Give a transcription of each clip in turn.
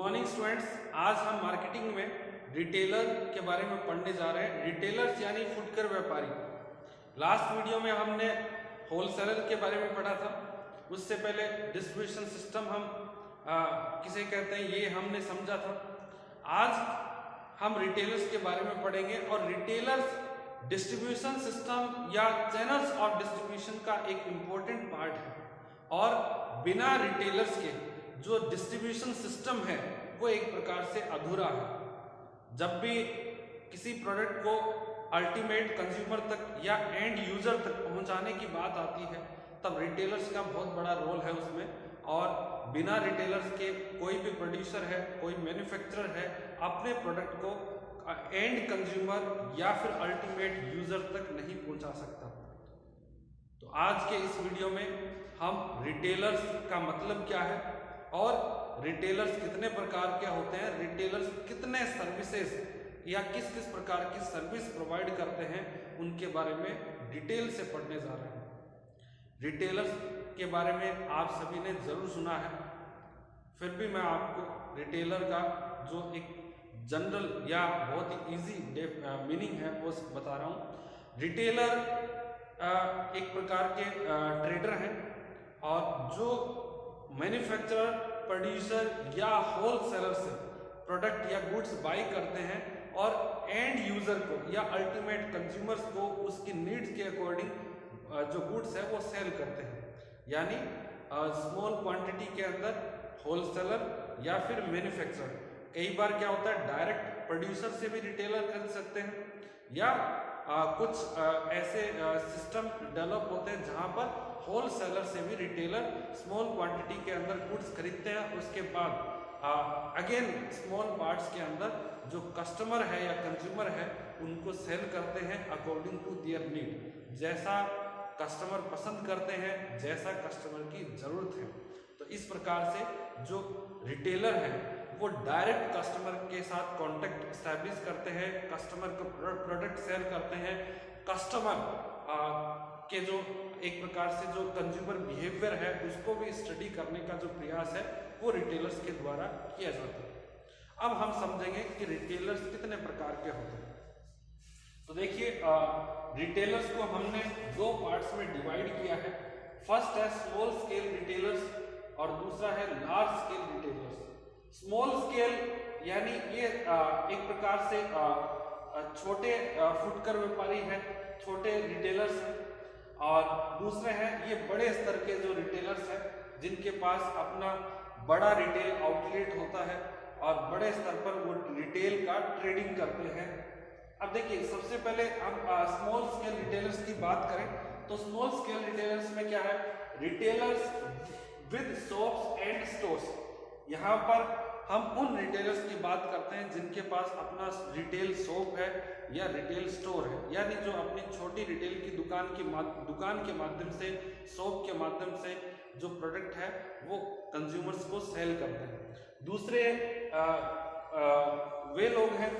Morning students, आज हम marketing में रिटेलर के बारे में पढ़ने जा रहे हैं। रिटेलर्स यानी फुटकर व्यापारी। लास्ट वीडियो में हमने होलसेलर के बारे में पढ़ा था। उससे पहले डिस्ट्रीब्यूशन सिस्टम हम किसे कहते हैं ये हमने समझा था। आज हम रिटेलर्स के बारे में पढ़ेंगे और रिटेलर्स डिस्ट्रीब्यूशन सिस्टम या चैनल्स ऑफ डिस्ट्रीब्यूशन का एक इम्पोर्टेंट पार्ट है और बिना रिटेलर्स के जो डिस्ट्रीब्यूशन सिस्टम है वो एक प्रकार से अधूरा है। जब भी किसी प्रोडक्ट को अल्टीमेट कंज्यूमर तक या एंड यूजर तक पहुंचाने की बात आती है तब रिटेलर्स का बहुत बड़ा रोल है उसमें। और बिना रिटेलर्स के कोई भी प्रोड्यूसर है, कोई मैन्युफैक्चरर है, अपने प्रोडक्ट को एंड कंज्यूमर या फिर अल्टीमेट यूजर तक नहीं पहुंचा सकता। तो आज के इस वीडियो में हम रिटेलर्स का मतलब क्या है और रिटेलर्स कितने प्रकार के होते हैं, रिटेलर्स कितने सर्विसेज या किस किस प्रकार की सर्विस प्रोवाइड करते हैं, उनके बारे में डिटेल से पढ़ने जा रहे हैं। रिटेलर्स के बारे में आप सभी ने जरूर सुना है, फिर भी मैं आपको रिटेलर का जो एक जनरल या बहुत ही इजी मीनिंग है वो बता रहा हूँ। रिटेलर एक प्रकार के ट्रेडर हैं और जो मैन्युफैक्चरर, प्रोड्यूसर या होलसेलर से प्रोडक्ट या गुड्स बाई करते हैं और एंड यूजर को या अल्टीमेट कंज्यूमर्स को उसकी नीड्स के अकॉर्डिंग जो गुड्स है वो सेल करते हैं। यानी स्मॉल क्वांटिटी के अंदर होलसेलर या फिर मैन्युफैक्चरर। कई बार क्या होता है, डायरेक्ट प्रोड्यूसर से भी रिटेलर खरीद सकते हैं या कुछ ऐसे सिस्टम डेवलप होते हैं जहां पर होलसेलर से भी रिटेलर स्मॉल क्वांटिटी के अंदर गुड्स खरीदते हैं। उसके बाद अगेन स्मॉल पार्ट्स के अंदर जो कस्टमर है या कंज्यूमर है उनको सेल करते हैं अकॉर्डिंग टू देयर नीड। जैसा कस्टमर पसंद करते हैं, जैसा कस्टमर की जरूरत है। तो इस प्रकार से जो रिटेलर है वो डायरेक्ट कस्टमर के साथ कांटेक्ट स्टैब्लिश करते हैं, कस्टमर को प्रोडक्ट सेल करते हैं। कस्टमर के जो एक प्रकार से जो कंज्यूमर बिहेवियर है उसको भी स्टडी करने का जो प्रयास है वो रिटेलर्स के द्वारा किया जाता है। अब हम समझेंगे कि रिटेलर्स कितने प्रकार के होते हैं। तो देखिए, रिटेलर्स को हमने दो पार्ट्स में डिवाइड किया है। फर्स्ट है स्मॉल स्केल रिटेलर्स और दूसरा है large scale retailers. Small scale यानी ये एक प्रकार से छोटे फुटकर व्यापारी हैं, छोटे रिटेलर्स हैं। और दूसरे हैं ये बड़े स्तर के जो रिटेलर्स हैं जिनके पास अपना बड़ा रिटेल आउटलेट होता है और बड़े स्तर पर वो रिटेल का ट्रेडिंग करते हैं। अब देखिए, सबसे पहले हम स्मॉल स्केल रिटेलर्स की बात करें तो स्मॉल स्केल रिटेलर्स में क्या है, retailers with shops and stores. यहाँ पर हम उन रिटेलर्स की बात करते हैं जिनके पास अपना रिटेल शॉप है या रिटेल स्टोर है, यानी जो अपनी छोटी रिटेल की दुकान के माध्यम से, शॉप के माध्यम से जो प्रोडक्ट है वो कंज्यूमर्स को सेल करते हैं। दूसरे वे लोग हैं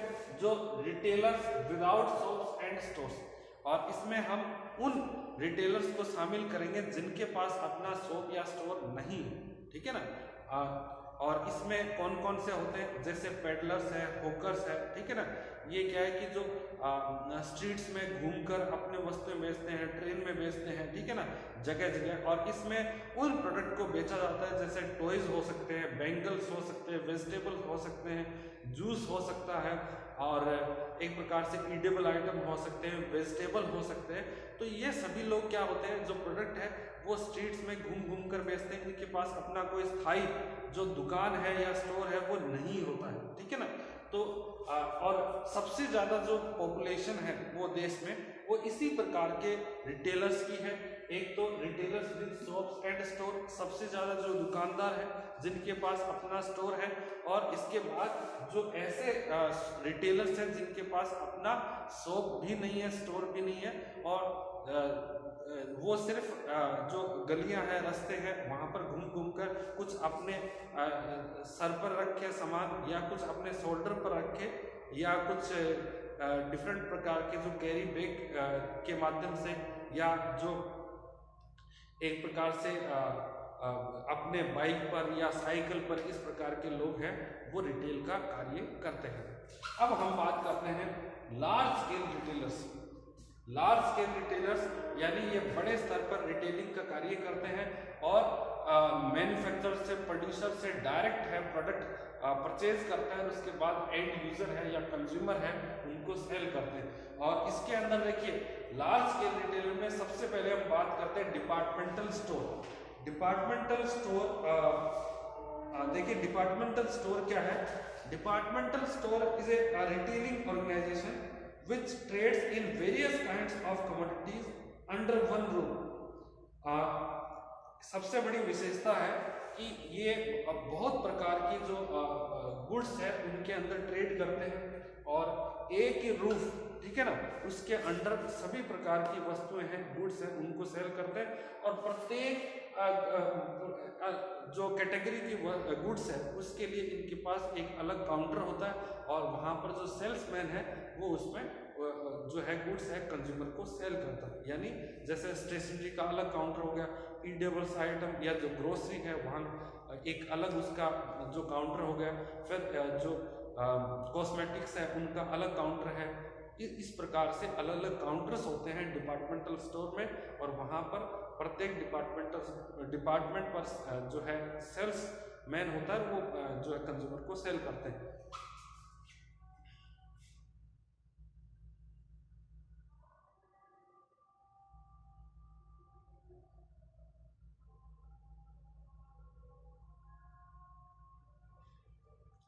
जो retailers without shops and stores, और इसमें हम उन रिटेलर्स को शामिल करेंगे जिनके पास अपना शॉप या स्टोर नहीं है। ठीक है ना। और इसमें कौन कौन से होते हैं, जैसे पेडलर्स है, होकर्स है। ठीक है ना। ये क्या है कि जो स्ट्रीट्स में घूमकर अपने वस्तुएं बेचते हैं, ट्रेन में बेचते हैं, ठीक है ना, जगह जगह। और इसमें उन प्रोडक्ट को बेचा जाता है जैसे टॉयज हो सकते हैं, बैंगल्स हो सकते हैं, वेजिटेबल्स हो सकते हैं, जूस हो सकता है, और एक प्रकार से ईडेबल आइटम हो सकते हैं, वेजिटेबल हो सकते हैं। तो ये सभी लोग क्या होते हैं, जो प्रोडक्ट है वो स्ट्रीट्स में घूम घूम कर बेचते हैं। इनके पास अपना कोई स्थायी जो दुकान है या स्टोर है वो नहीं होता है। ठीक है ना। तो और सबसे ज्यादा जो पॉपुलेशन है वो देश में वो इसी प्रकार के रिटेलर्स की है। एक तो retailers with shops and store, सबसे ज्यादा जो दुकानदार है जिनके पास अपना स्टोर है। और इसके बाद जो ऐसे रिटेलर्स हैं जिनके पास अपना शॉप भी नहीं है, स्टोर भी नहीं है, और वो सिर्फ जो गलियां हैं, रास्ते हैं, वहां पर घूम घूम कर कुछ अपने सर पर रखे सामान या कुछ अपने शोल्डर पर रखे या कुछ डिफरेंट प्रकार के जो कैरी बैग के माध्यम से या जो एक प्रकार से अपने बाइक पर या साइकिल पर इस प्रकार के लोग हैं वो रिटेल का कार्य करते हैं। अब हम बात करते हैं large scale retailers. Large scale retailers यानी ये बड़े स्तर पर रिटेलिंग का कार्य करते हैं और मैन्युफैक्चरर से, प्रोड्यूसर से डायरेक्ट है प्रोडक्ट परचेज करते हैं और उसके बाद एंड यूजर है या कंज्यूमर है उनको सेल करते हैं। और इसके अंदर देखिए लार्ज स्केल रिटेलर में सबसे पहले हम बात करते हैं डिपार्टमेंटल स्टोर। डिपार्टमेंटल स्टोर देखिए डिपार्टमेंटल स्टोर क्या है? Departmental store is a retailing organization which trades in various kinds of commodities under one roof। सबसे बड़ी विशेषता है कि ये बहुत प्रकार की जो गुड्स है उनके अंदर ट्रेड करते हैं और एक ही रूफ, ठीक है ना, उसके अंडर सभी प्रकार की वस्तुएं हैं, गुड्स हैं, उनको सेल करते हैं। और प्रत्येक जो कैटेगरी की गुड्स है उसके लिए इनके पास एक अलग काउंटर होता है और वहां पर जो सेल्समैन है वो उसमें जो है गुड्स है कंज्यूमर को सेल करता है। यानी जैसे स्टेशनरी का अलग काउंटर हो गया, ईडेबल्स आइटम या जो ग्रोसरी है वहाँ एक अलग उसका जो काउंटर हो गया, फिर जो कॉस्मेटिक्स है उनका अलग काउंटर है। इस प्रकार से अलग अलग काउंटर्स होते हैं डिपार्टमेंटल स्टोर में और वहाँ पर प्रत्येक डिपार्टमेंट पर जो है सेल्स मैन होता है वो जो है कंज्यूमर को सेल करते हैं।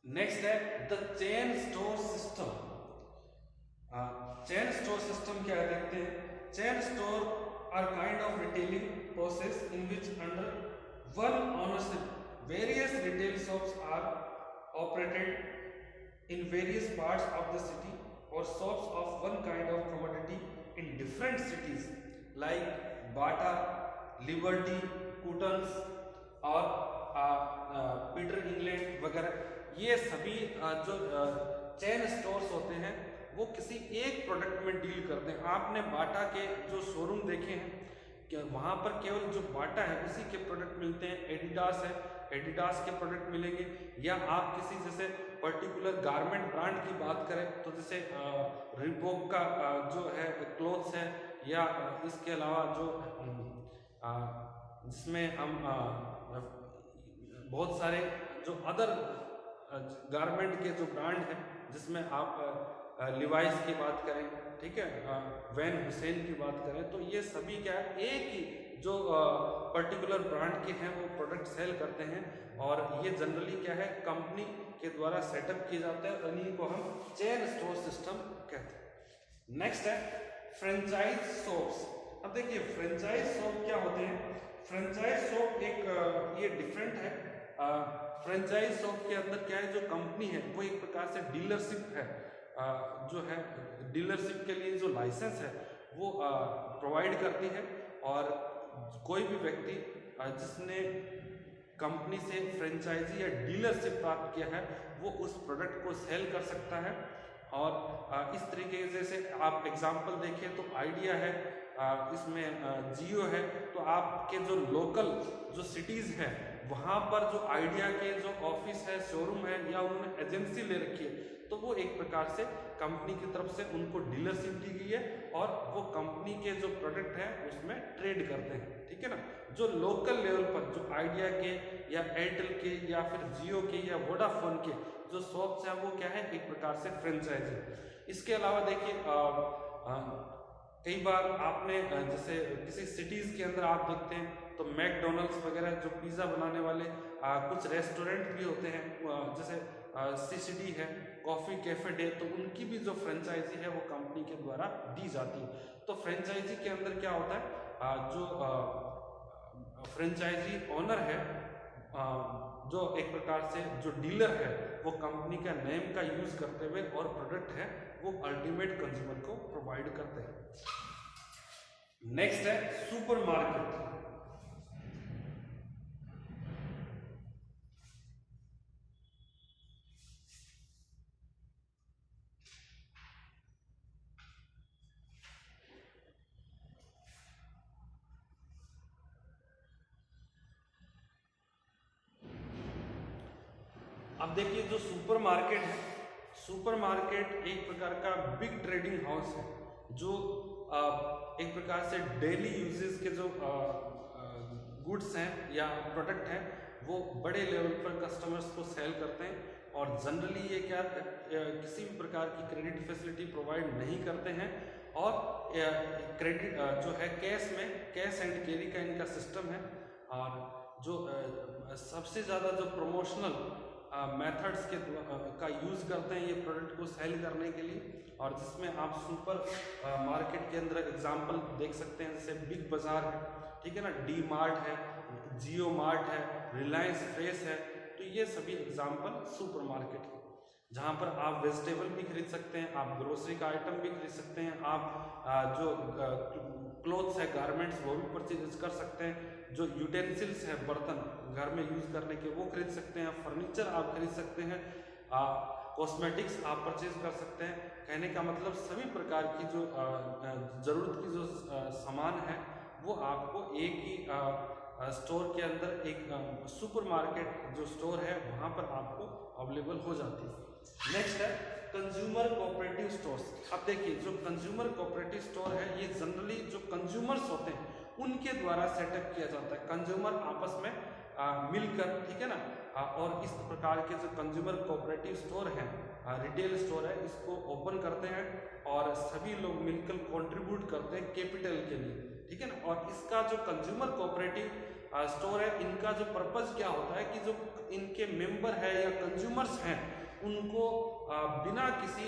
नेक्स्ट है the chain store system. Chain store system क्या है देखते हैं। Chain store are kind of retailing process in which under one ownership various retail shops are operated in various parts of the city और shops of one kind of commodity in different cities like Bata, Liberty, Koutons और Peter England वगैरह। ये सभी जो chain stores होते हैं वो किसी एक प्रोडक्ट में डील करते हैं। आपने बाटा के जो शोरूम देखे हैं कि वहाँ पर केवल जो बाटा है उसी के प्रोडक्ट मिलते हैं। एडिडास है, एडिडास के प्रोडक्ट मिलेंगे। या आप किसी जैसे पर्टिकुलर गारमेंट ब्रांड की बात करें तो जैसे रिबॉक का जो है क्लोथ्स है, या इसके अलावा जो जिसमें हम बहुत सारे जो अदर गारमेंट के जो ब्रांड हैं जिसमें आप लिवाइस की बात करें, ठीक है, वैन हुसैन की बात करें, तो ये सभी क्या है एक ही जो पर्टिकुलर ब्रांड के हैं वो प्रोडक्ट सेल करते हैं और ये जनरली क्या है कंपनी के द्वारा सेटअप किए जाते हैं और इन्हीं को हम चेन स्टोर सिस्टम कहते हैं। नेक्स्ट है फ्रेंचाइज शॉप्स। अब देखिए फ्रेंचाइज शॉप क्या होते हैं। फ्रेंचाइज शॉप एक ये डिफरेंट है। फ्रेंचाइज शॉप के अंदर क्या है, जो कंपनी है वो एक प्रकार से डीलरशिप है, जो है डीलरशिप के लिए जो लाइसेंस है वो प्रोवाइड करती है और कोई भी व्यक्ति जिसने कंपनी से फ्रेंचाइजी या डीलरशिप प्राप्त किया है वो उस प्रोडक्ट को सेल कर सकता है। और इस तरीके से जैसे आप एग्जांपल देखें तो आइडिया है, इसमें जियो है, तो आपके जो लोकल जो सिटीज़ हैं वहाँ पर जो आइडिया के जो ऑफिस है, शोरूम है या उन्होंने एजेंसी ले रखी है तो वो एक प्रकार से कंपनी की तरफ से उनको डीलरशिप दी गई है और वो कंपनी के जो प्रोडक्ट है उसमें ट्रेड करते हैं, ठीक है ना। जो लोकल लेवल पर जो आइडिया के या एयरटेल के या फिर जियो के या वोडाफोन के जो शॉप्स हैं वो क्या है एक प्रकार से फ्रेंचाइज है। इसके अलावा देखिए कई बार आपने जैसे किसी सिटीज़ के अंदर आप देखते हैं तो मैकडोनल्ड्स वगैरह जो पिज़्ज़ा बनाने वाले कुछ रेस्टोरेंट भी होते हैं, जैसे सीसीडी है, कॉफ़ी कैफे डे, तो उनकी भी जो फ्रेंचाइजी है वो कंपनी के द्वारा दी जाती है। तो फ्रेंचाइजी के अंदर क्या होता है, जो फ्रेंचाइजी ओनर है, जो एक प्रकार से जो डीलर है वो कंपनी का नेम का यूज करते हुए और प्रोडक्ट है वो अल्टीमेट कंज्यूमर को प्रोवाइड करते हैं। नेक्स्ट है सुपरमार्केट। अब देखिए जो सुपरमार्केट है, सुपरमार्केट एक प्रकार का बिग ट्रेडिंग हाउस है जो एक प्रकार से डेली यूजेस के जो गुड्स हैं या प्रोडक्ट हैं वो बड़े लेवल पर कस्टमर्स को सेल करते हैं। और जनरली ये क्या किसी भी प्रकार की क्रेडिट फैसिलिटी प्रोवाइड नहीं करते हैं और क्रेडिट जो है कैश में कैश एंड कैरी का इनका सिस्टम है। और जो सबसे ज़्यादा जो प्रमोशनल मेथड्स का यूज़ करते हैं ये प्रोडक्ट को सेल करने के लिए। और जिसमें आप सुपर मार्केट के अंदर एग्जांपल देख सकते हैं, जैसे बिग बाज़ार है, ठीक है ना, डी मार्ट है, जियो मार्ट है, रिलायंस फ्रेश है। तो ये सभी एग्जांपल सुपर मार्केट है जहाँ पर आप वेजिटेबल भी खरीद सकते हैं, आप ग्रोसरी का आइटम भी खरीद सकते हैं, आप जो क्लोथ्स है, गारमेंट्स, वो भी परचेज कर सकते हैं, जो यूटेंसिल्स है, बर्तन घर में यूज़ करने के वो खरीद सकते हैं, फर्नीचर आप खरीद सकते हैं, कॉस्मेटिक्स आप परचेज कर सकते हैं। कहने का मतलब सभी प्रकार की जो ज़रूरत की जो सामान है वो आपको एक ही स्टोर के अंदर, एक सुपरमार्केट जो स्टोर है वहाँ पर आपको अवेलेबल हो जाती है। नेक्स्ट है कंज्यूमर कोऑपरेटिव स्टोर्स। अब देखिए जो कंज्यूमर कोऑपरेटिव स्टोर है ये जनरली जो कंज्यूमर्स होते हैं उनके द्वारा सेटअप किया जाता है, कंज्यूमर आपस में मिलकर, ठीक है ना। और इस प्रकार के जो कंज्यूमर कोऑपरेटिव स्टोर हैं, रिटेल स्टोर है, इसको ओपन करते हैं और सभी लोग मिलकर कंट्रीब्यूट करते हैं कैपिटल के लिए, ठीक है ना। और इसका जो कंज्यूमर कोऑपरेटिव स्टोर है, इनका जो पर्पस क्या होता है कि जो इनके मेंबर है या कंज्यूमर्स हैं उनको बिना किसी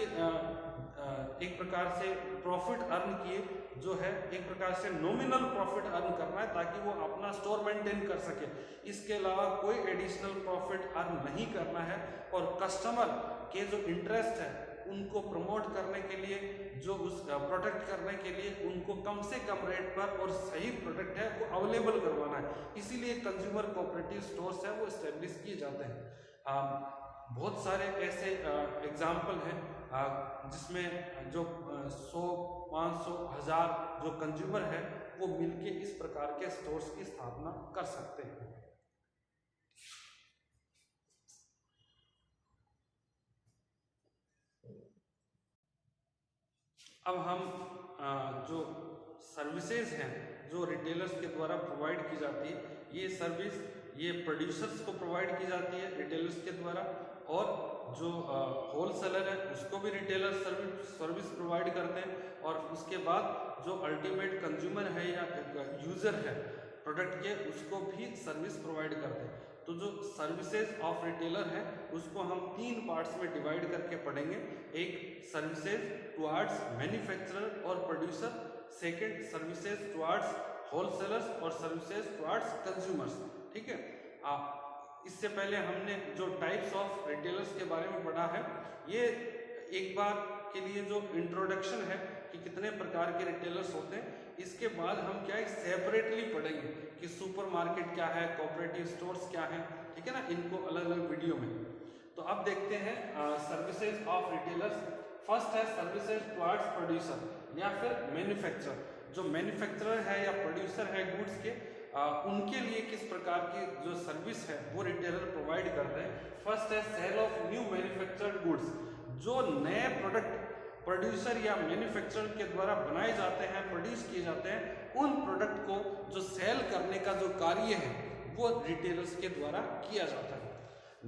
एक प्रकार से प्रॉफिट अर्न किए जो है एक प्रकार से नॉमिनल प्रॉफिट अर्न करना है ताकि वो अपना स्टोर मेंटेन कर सके। इसके अलावा कोई एडिशनल प्रॉफिट अर्न नहीं करना है और कस्टमर के जो इंटरेस्ट है उनको प्रमोट करने के लिए, जो उस प्रोटेक्ट करने के लिए उनको कम से कम रेट पर और सही प्रोडक्ट है वो अवेलेबल करवाना है। इसीलिए कंज्यूमर कोऑपरेटिव स्टोर्स है वो इस्टेब्लिश किए जाते हैं। बहुत सारे ऐसे एग्जाम्पल हैं जिसमें जो 100, 500, 1000 जो कंज्यूमर है वो मिलके इस प्रकार के स्टोर्स की स्थापना कर सकते हैं। अब हम जो सर्विसेज हैं जो रिटेलर्स के द्वारा प्रोवाइड की जाती है, ये सर्विस ये प्रोड्यूसर्स को प्रोवाइड की जाती है रिटेलर्स के द्वारा, और जो होलसेलर है उसको भी रिटेलर सर्विस प्रोवाइड करते हैं। और उसके बाद जो अल्टीमेट कंज्यूमर है या यूज़र है प्रोडक्ट के उसको भी सर्विस प्रोवाइड करते हैं। तो जो सर्विसेज ऑफ रिटेलर है उसको हम 3 पार्ट्स में डिवाइड करके पढ़ेंगे। एक सर्विसेज टुवार्ड्स मैन्युफैक्चरर और producer, second services towards wholesalers और सर्विसेज टुवार्ड्स कंज्यूमर्स, ठीक है। इससे पहले हमने जो टाइप्स ऑफ रिटेलर्स के बारे में पढ़ा है, ये एक बार के लिए जो इंट्रोडक्शन है कि कितने प्रकार के रिटेलर्स होते हैं, इसके बाद हम क्या है सेपरेटली पढ़ेंगे कि सुपरमार्केट क्या है, कोऑपरेटिव स्टोर्स क्या है, ठीक है ना, इनको अलग अलग वीडियो में। तो अब देखते हैं सर्विसेज ऑफ रिटेलर्स। फर्स्ट है सर्विसेज टुवार्ड्स प्रोड्यूसर या फिर मैन्युफैक्चरर। जो मैन्युफैक्चरर है या प्रोड्यूसर है गुड्स के, उनके लिए किस प्रकार की जो सर्विस है वो रिटेलर प्रोवाइड करते हैं। फर्स्ट है sale of new manufactured goods. जो नए प्रोडक्ट प्रोड्यूसर या मैन्युफैक्चरर के द्वारा बनाए जाते हैं, प्रोड्यूस किए जाते हैं, उन प्रोडक्ट को जो सेल करने का जो कार्य है वो रिटेलर्स के द्वारा किया जाता है।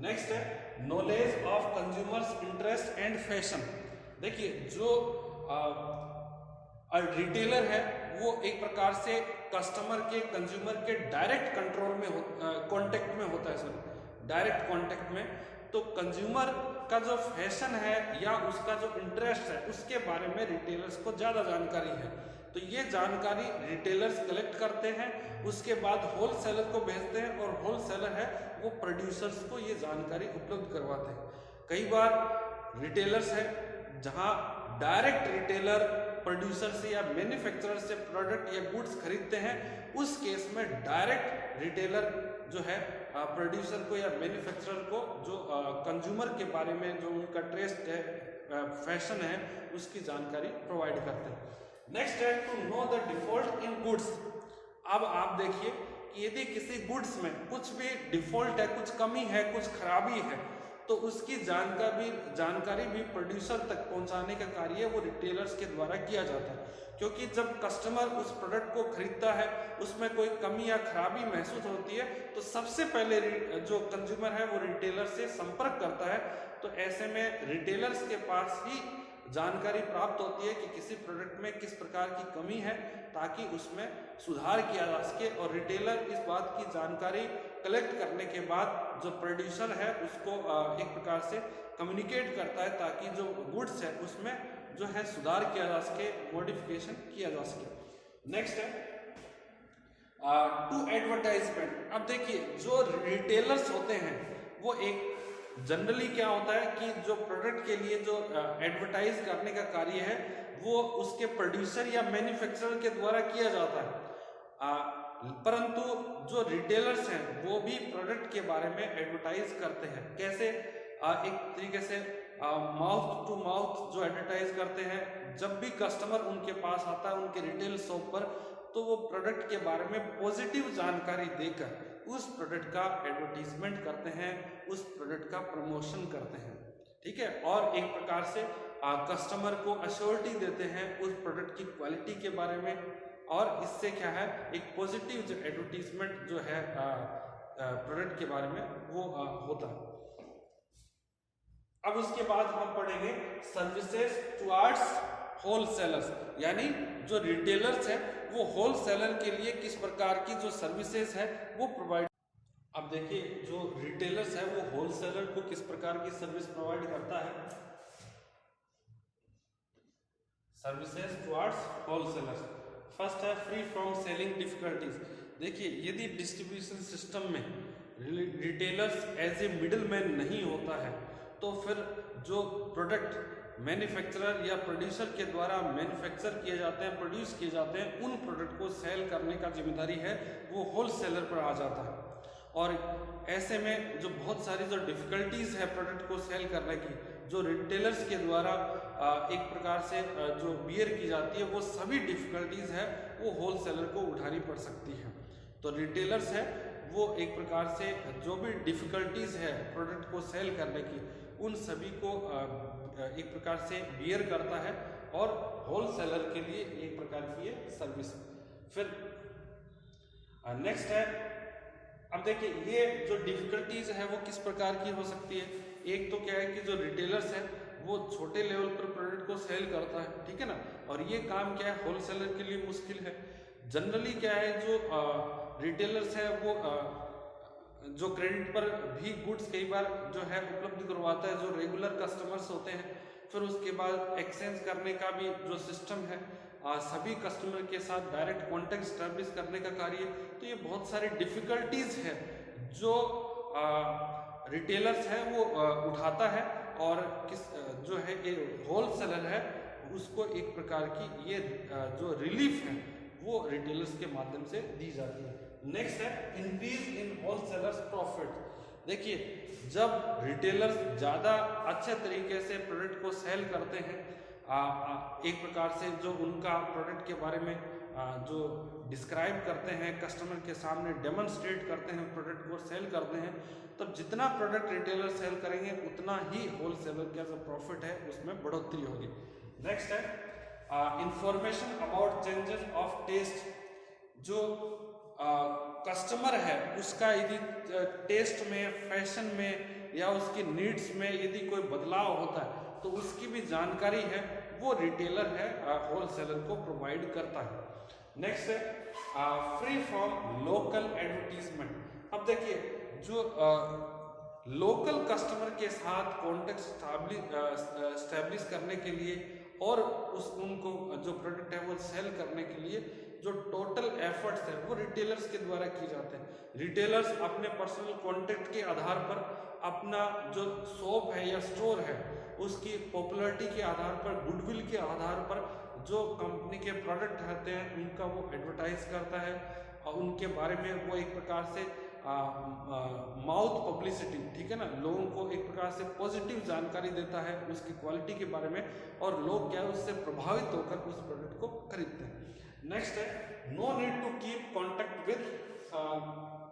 नेक्स्ट है knowledge of consumers interest and fashion. देखिए जो रिटेलर है वो एक प्रकार से कस्टमर के, कंज्यूमर के डायरेक्ट कंट्रोल में कांटेक्ट में होता है, सर डायरेक्ट कांटेक्ट में। तो कंज्यूमर का जो फैशन है या उसका जो इंटरेस्ट है उसके बारे में रिटेलर्स को ज़्यादा जानकारी है। तो ये जानकारी रिटेलर्स कलेक्ट करते हैं, उसके बाद होलसेलर को भेजते हैं और होलसेलर है वो प्रोड्यूसर्स को ये जानकारी उपलब्ध करवाते हैं। कई बार रिटेलर्स है जहाँ डायरेक्ट रिटेलर प्रोड्यूसर से या मैन्युफैक्चरर से प्रोडक्ट या गुड्स खरीदते हैं, उस केस में डायरेक्ट रिटेलर जो है प्रोड्यूसर को या मैन्युफैक्चरर को जो कंज्यूमर के बारे में जो उनका टेस्ट है, फैशन है, उसकी जानकारी प्रोवाइड करते हैं। नेक्स्ट है to know the default in goods. अब आप देखिए कि यदि किसी गुड्स में कुछ भी डिफॉल्ट है, कुछ कमी है, कुछ खराबी है, तो उसकी जानकारी भी प्रोड्यूसर तक पहुंचाने का कार्य वो रिटेलर्स के द्वारा किया जाता है। क्योंकि जब कस्टमर उस प्रोडक्ट को खरीदता है, उसमें कोई कमी या खराबी महसूस होती है, तो सबसे पहले जो कंज्यूमर है वो रिटेलर से संपर्क करता है। तो ऐसे में रिटेलर्स के पास ही जानकारी प्राप्त होती है कि किसी प्रोडक्ट में किस प्रकार की कमी है, ताकि उसमें सुधार किया जा सके। और रिटेलर इस बात की जानकारी कलेक्ट करने के बाद जो प्रोड्यूसर है उसको एक प्रकार से कम्युनिकेट करता है, ताकि जो गुड्स है उसमें जो है सुधार किया जा सके, मॉडिफिकेशन किया जा सके। नेक्स्ट है टू एडवर्टाइजमेंट। अब देखिए, जो रिटेलर्स होते हैं वो एक जनरली क्या होता है कि जो प्रोडक्ट के लिए जो एडवर्टाइज करने का कार्य है वो उसके प्रोड्यूसर या मैन्युफैक्चरर के द्वारा किया जाता है। परंतु जो रिटेलर्स हैं वो भी प्रोडक्ट के बारे में एडवर्टाइज करते हैं। कैसे? एक तरीके से माउथ टू माउथ जो एडवर्टाइज करते हैं। जब भी कस्टमर उनके पास आता है उनके रिटेल शॉप पर, तो वो प्रोडक्ट के बारे में पॉजिटिव जानकारी देकर उस प्रोडक्ट का एडवर्टीजमेंट करते हैं, उस प्रोडक्ट का प्रमोशन करते हैं। ठीक है। और एक प्रकार से कस्टमर को अश्योरिटी देते हैं उस प्रोडक्ट की क्वालिटी के बारे में, और इससे क्या है, एक पॉजिटिव जो एडवर्टीजमेंट जो है प्रोडक्ट के बारे में वो होता है। अब उसके बाद हम पढ़ेंगे सर्विसेज टुवर्ड्स होलसेलर्स, यानी जो रिटेलर्स है वो होलसेलर के लिए किस प्रकार की जो सर्विसेज है वो प्रोवाइड। अब देखिए, जो रिटेलर्स है वो होलसेलर को किस प्रकार की सर्विस प्रोवाइड करता है। Services towards wholesalers. फर्स्ट है फ्री फ्रॉम सेलिंग डिफिकल्टीज। देखिए, यदि डिस्ट्रीब्यूशन सिस्टम में retailers as a middle man नहीं होता है, तो फिर जो प्रोडक्ट मैन्युफैक्चरर या प्रोड्यूसर के द्वारा मैन्युफैक्चर किए जाते हैं, प्रोड्यूस किए जाते हैं, उन प्रोडक्ट को सेल करने का जिम्मेदारी है वो होलसेलर पर आ जाता है। और ऐसे में जो बहुत सारी जो डिफ़िकल्टीज है प्रोडक्ट को सेल करने की, जो रिटेलर्स के द्वारा एक प्रकार से जो बियर की जाती है, वो सभी डिफ़िकल्टीज है वो होलसेलर को उठानी पड़ सकती है। तो रिटेलर्स है वो एक प्रकार से जो भी डिफ़िकल्टीज है प्रोडक्ट को सेल करने की, उन सभी को एक प्रकार से बियर करता है, और होलसेलर के लिए एक प्रकार की ये सर्विस। फिर नेक्स्ट है, अब देखिए ये जो डिफिकल्टीज है वो किस प्रकार की हो सकती है। एक तो क्या है कि जो रिटेलर्स है वो छोटे लेवल पर प्रोडक्ट को सेल करता है, ठीक है ना, और ये काम क्या है होलसेलर के लिए मुश्किल है। जनरली क्या है, जो रिटेलर्स है वो जो क्रेडिट पर भी गुड्स कई बार जो है उपलब्ध करवाता है जो रेगुलर कस्टमर्स होते हैं। फिर उसके बाद एक्सचेंज करने का भी जो सिस्टम है, सभी कस्टमर के साथ डायरेक्ट कॉन्टेक्ट स्टैब्लिश करने का कार्य। तो ये बहुत सारी डिफ़िकल्टीज है जो रिटेलर्स है वो उठाता है, और जो है ये होलसेलर है उसको एक प्रकार की ये जो रिलीफ है वो रिटेलर्स के माध्यम से दी जाती है। नेक्स्ट है इंक्रीज इन होलसेलर्स प्रॉफिट। देखिए, जब रिटेलर्स ज़्यादा अच्छे तरीके से प्रोडक्ट को सेल करते हैं, एक प्रकार से जो उनका प्रोडक्ट के बारे में जो डिस्क्राइब करते हैं, कस्टमर के सामने डेमोन्स्ट्रेट करते हैं, प्रोडक्ट को सेल करते हैं, तब जितना प्रोडक्ट रिटेलर सेल करेंगे उतना ही होलसेलर का जो प्रॉफिट है उसमें बढ़ोतरी होगी। नेक्स्ट है information about changes of taste. जो कस्टमर है उसका यदि टेस्ट में, फैशन में या उसकी नीड्स में यदि कोई बदलाव होता है तो उसकी भी जानकारी है वो रिटेलर है होलसेलर को प्रोवाइड करता है। नेक्स्ट है फ्री फ्रॉम लोकल एडवर्टीजमेंट। अब देखिए, जो लोकल कस्टमर के साथ कॉन्टेक्ट स्टैब्लिश करने के लिए और उनको जो प्रोडक्ट है वो सेल करने के लिए जो टोटल एफर्ट्स है वो रिटेलर्स के द्वारा किए जाते हैं। रिटेलर्स अपने पर्सनल कॉन्टेक्ट के आधार पर अपना जो शॉप है या स्टोर है उसकी पॉपुलैरिटी के आधार पर, गुडविल के आधार पर जो कंपनी के प्रोडक्ट रहते हैं उनका वो एडवर्टाइज करता है, और उनके बारे में वो एक प्रकार से माउथ पब्लिसिटी, ठीक है ना, लोगों को एक प्रकार से पॉजिटिव जानकारी देता है उसकी क्वालिटी के बारे में, और लोग क्या है उससे प्रभावित होकर उस प्रोडक्ट को खरीदते हैं। नेक्स्ट है no need to keep contact with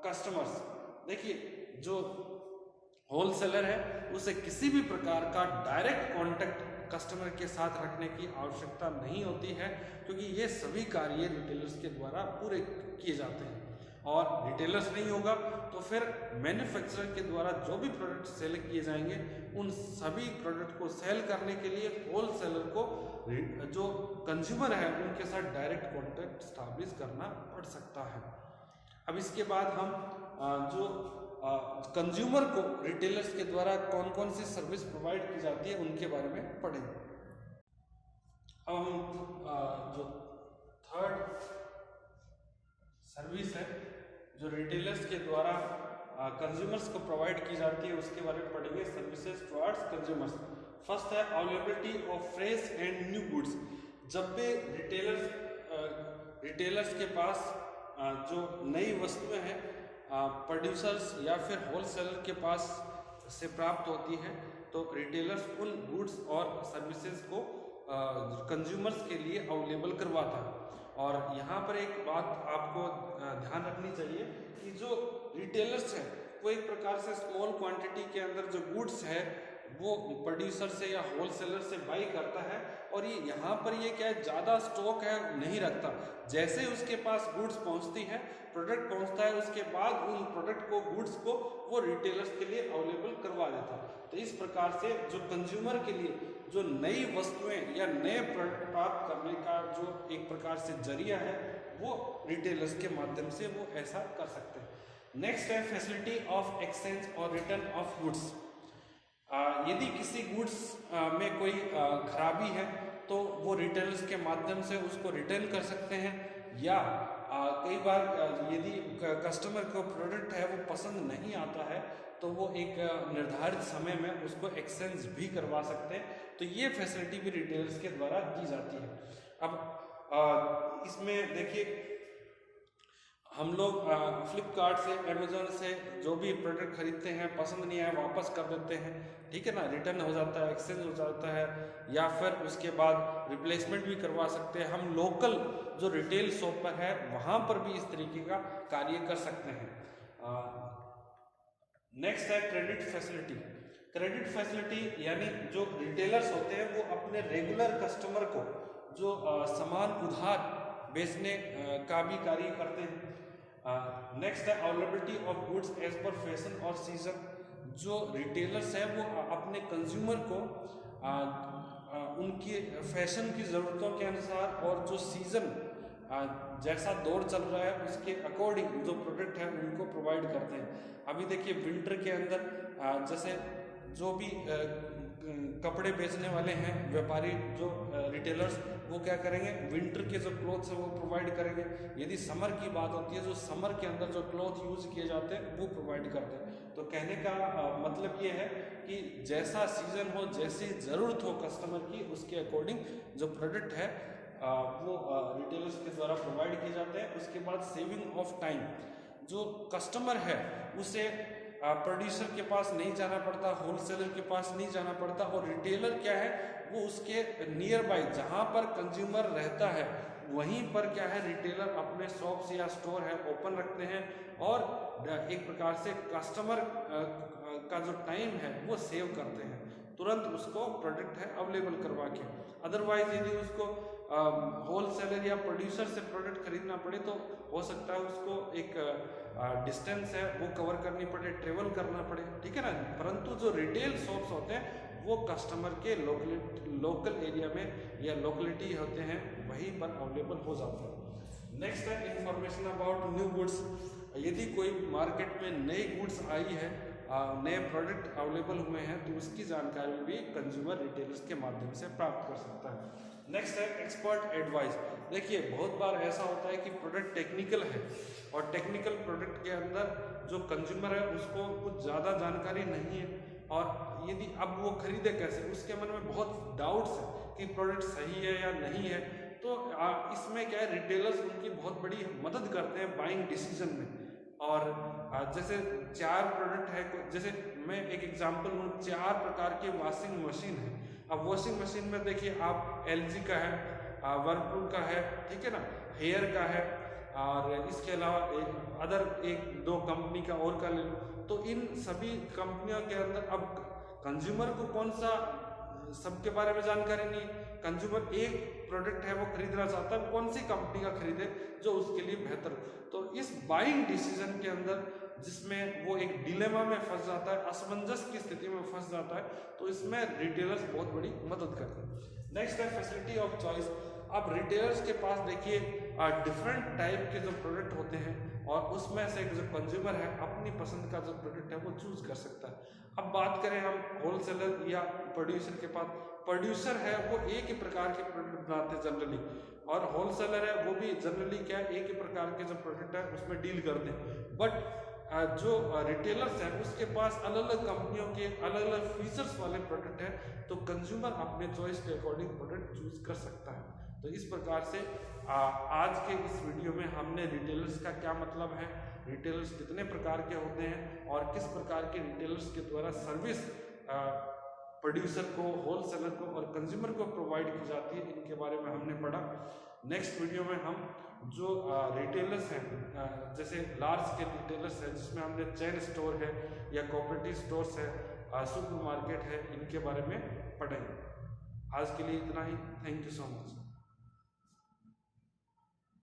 customers. देखिए, जो होलसेलर है उसे किसी भी प्रकार का डायरेक्ट कांटेक्ट कस्टमर के साथ रखने की आवश्यकता नहीं होती है, क्योंकि ये सभी कार्य रिटेलर्स के द्वारा पूरे किए जाते हैं। और रिटेलर्स नहीं होगा तो फिर मैन्युफैक्चरर के द्वारा जो भी प्रोडक्ट सेल किए जाएंगे उन सभी प्रोडक्ट को सेल करने के लिए होलसेलर को जो कंज्यूमर है उनके साथ डायरेक्ट कांटेक्ट स्टैब्लिश करना पड़ सकता है। अब इसके बाद हम जो कंज्यूमर को रिटेलर्स के द्वारा कौन कौन सी सर्विस प्रोवाइड की जाती है उनके बारे में पढ़ेंगे। अब हम जो थर्ड सर्विस है जो रिटेलर्स के द्वारा कंज्यूमर्स को प्रोवाइड की जाती है उसके बारे में पढ़ेंगे, सर्विसेज टुवर्ड्स कंज्यूमर्स। फर्स्ट है availability of fresh and new goods. जब भी रिटेलर्स के पास जो नई वस्तुएं हैं प्रोड्यूसर्स या फिर होलसेलर के पास से प्राप्त होती है तो रिटेलर्स उन गुड्स और सर्विसेज को कंज्यूमर्स के लिए अवेलेबल करवाता है। और यहाँ पर एक बात आपको ध्यान रखनी चाहिए कि जो रिटेलर्स है वो एक प्रकार से स्मॉल क्वांटिटी के अंदर जो गुड्स है वो प्रोड्यूसर से या होलसेलर से बाई करता है, और ये यहाँ पर ये क्या है ज़्यादा स्टॉक है नहीं रखता। जैसे उसके पास गुड्स पहुँचती है, प्रोडक्ट पहुँचता है, उसके बाद उन प्रोडक्ट को गुड्स को वो रिटेलर्स के लिए अवेलेबल करवा देता है। तो इस प्रकार से जो कंज्यूमर के लिए जो नई वस्तुएं या नए प्रोडक्ट प्राप्त करने का जो एक प्रकार से जरिया है वो रिटेलर्स के माध्यम से वो ऐसा कर सकते हैं। नेक्स्ट है फैसिलिटी ऑफ एक्सचेंज और रिटर्न ऑफ गुड्स। यदि किसी गुड्स में कोई खराबी है तो वो रिटेलर्स के माध्यम से उसको रिटर्न कर सकते हैं, या कई बार यदि कस्टमर को प्रोडक्ट है वो पसंद नहीं आता है तो वो एक निर्धारित समय में उसको एक्सचेंज भी करवा सकते हैं। तो ये फैसिलिटी भी रिटेलर्स के द्वारा दी जाती है। अब इसमें देखिए हम लोग फ्लिपकार्ट से, अमेजोन से जो भी प्रोडक्ट खरीदते हैं, पसंद नहीं आया वापस कर देते हैं, ठीक है ना, रिटर्न हो जाता है, एक्सचेंज हो जाता है, या फिर उसके बाद रिप्लेसमेंट भी करवा सकते हैं। हम लोकल जो रिटेल शॉप पर है वहाँ पर भी इस तरीके का कार्य कर सकते हैं। नेक्स्ट है क्रेडिट फैसिलिटी। क्रेडिट फैसिलिटी यानी जो रिटेलर्स होते हैं वो अपने रेगुलर कस्टमर को जो सामान उधार बेचने का भी कार्य करते हैं। नेक्स्ट है availability of goods as per fashion और सीजन। जो रिटेलर्स हैं वो अपने कंज्यूमर को उनकी फैशन की ज़रूरतों के अनुसार और जो सीज़न जैसा दौर चल रहा है उसके अकॉर्डिंग जो प्रोडक्ट है उनको प्रोवाइड करते हैं। अभी देखिए विंटर के अंदर जैसे जो भी कपड़े बेचने वाले हैं व्यापारी, जो रिटेलर्स, वो क्या करेंगे, विंटर के जो क्लॉथ्स हैं वो प्रोवाइड करेंगे। यदि समर की बात होती है, जो समर के अंदर जो क्लॉथ यूज किए जाते हैं वो प्रोवाइड करते हैं। तो कहने का मतलब ये है कि जैसा सीजन हो, जैसी ज़रूरत हो कस्टमर की, उसके अकॉर्डिंग जो प्रोडक्ट है वो रिटेलर्स के द्वारा प्रोवाइड किए जाते हैं। उसके बाद सेविंग ऑफ टाइम, जो कस्टमर है उसे प्रोड्यूसर के पास नहीं जाना पड़ता, होलसेलर के पास नहीं जाना पड़ता, और रिटेलर क्या है वो उसके नियर बाय जहाँ पर कंज्यूमर रहता है वहीं पर क्या है रिटेलर अपने शॉप्स या स्टोर है ओपन रखते हैं, और एक प्रकार से कस्टमर का जो टाइम है वो सेव करते हैं, तुरंत उसको प्रोडक्ट है अवेलेबल करवा के। अदरवाइज यदि उसको होलसेलर या प्रोड्यूसर से प्रोडक्ट खरीदना पड़े तो हो सकता है उसको एक डिस्टेंस है वो कवर करनी पड़े, ट्रेवल करना पड़े, ठीक है ना। परंतु जो रिटेल शॉप्स होते हैं वो कस्टमर के लोकल एरिया में या लोकेलिटी होते हैं वहीं पर अवेलेबल हो जाते हैं। नेक्स्ट है इंफॉर्मेशन अबाउट न्यू गुड्स। यदि कोई मार्केट में नई गुड्स आई है, नए प्रोडक्ट अवेलेबल हुए हैं, तो उसकी जानकारी भी कंज्यूमर रिटेलर्स के माध्यम से प्राप्त कर सकता है। नेक्स्ट है एक्सपर्ट एडवाइस। देखिए बहुत बार ऐसा होता है कि प्रोडक्ट टेक्निकल है और टेक्निकल प्रोडक्ट के अंदर जो कंज्यूमर है उसको कुछ ज़्यादा जानकारी नहीं है, और यदि अब वो खरीदे कैसे, उसके मन में बहुत डाउट्स है कि प्रोडक्ट सही है या नहीं है। तो इसमें क्या है रिटेलर्स उनकी बहुत बड़ी मदद करते हैं बाइंग डिसीजन में। और जैसे 4 प्रोडक्ट है, जैसे मैं एक एग्जांपल हूँ, 4 प्रकार के वॉशिंग मशीन है। अब वॉशिंग मशीन में देखिए आप LG का है, वर्लपूल का है, ठीक है ना, हेयर का है, और इसके अलावा अदर 1-2 कंपनी का और का ले लो। तो इन सभी कंपनियों के अंदर अब कंज्यूमर को कौन सा सबके बारे में जानकारी नहीं, कंज्यूमर एक प्रोडक्ट है वो खरीदना चाहता है, कौन सी कंपनी का खरीदे जो उसके लिए बेहतर हो। तो इस बाइंग डिसीजन के अंदर जिसमें वो एक डिलेमा में फंस जाता है, असमंजस की स्थिति में फंस जाता है, तो इसमें रिटेलर्स बहुत बड़ी मदद करते हैं। नेक्स्ट है फैसिलिटी ऑफ चॉइस। अब रिटेलर्स के पास देखिए डिफरेंट टाइप के जो प्रोडक्ट होते हैं और उसमें से जो कंज्यूमर है अपनी पसंद का जो प्रोडक्ट है वो चूज कर सकता है। अब बात करें हम होलसेलर या प्रोड्यूसर के पास, प्रोड्यूसर है वो एक ही प्रकार के प्रोडक्ट बनाते हैं जनरली, और होलसेलर है वो भी जनरली क्या है एक ही प्रकार के जो प्रोडक्ट है उसमें डील करते हैं। बट जो रिटेलर्स हैं उसके पास अलग अलग कंपनियों के अलग अलग फीचर्स वाले प्रोडक्ट है, तो कंज्यूमर अपने चॉइस के अकॉर्डिंग प्रोडक्ट चूज कर सकता है। तो इस प्रकार से आज के इस वीडियो में हमने रिटेलर्स का क्या मतलब है, रिटेलर्स कितने प्रकार के होते हैं और किस प्रकार के रिटेलर्स के द्वारा सर्विस प्रोड्यूसर को, होलसेलर को और कंज्यूमर को प्रोवाइड की जाती है, इनके बारे में हमने पढ़ा। नेक्स्ट वीडियो में हम जो रिटेलर्स हैं जैसे लार्ज स्केल रिटेलर्स हैं जिसमें हमने चेन स्टोर है या कोऑपरेटिव स्टोर्स है, सुपर मार्केट है, इनके बारे में पढ़ेंगे। आज के लिए इतना ही। Thank you so much.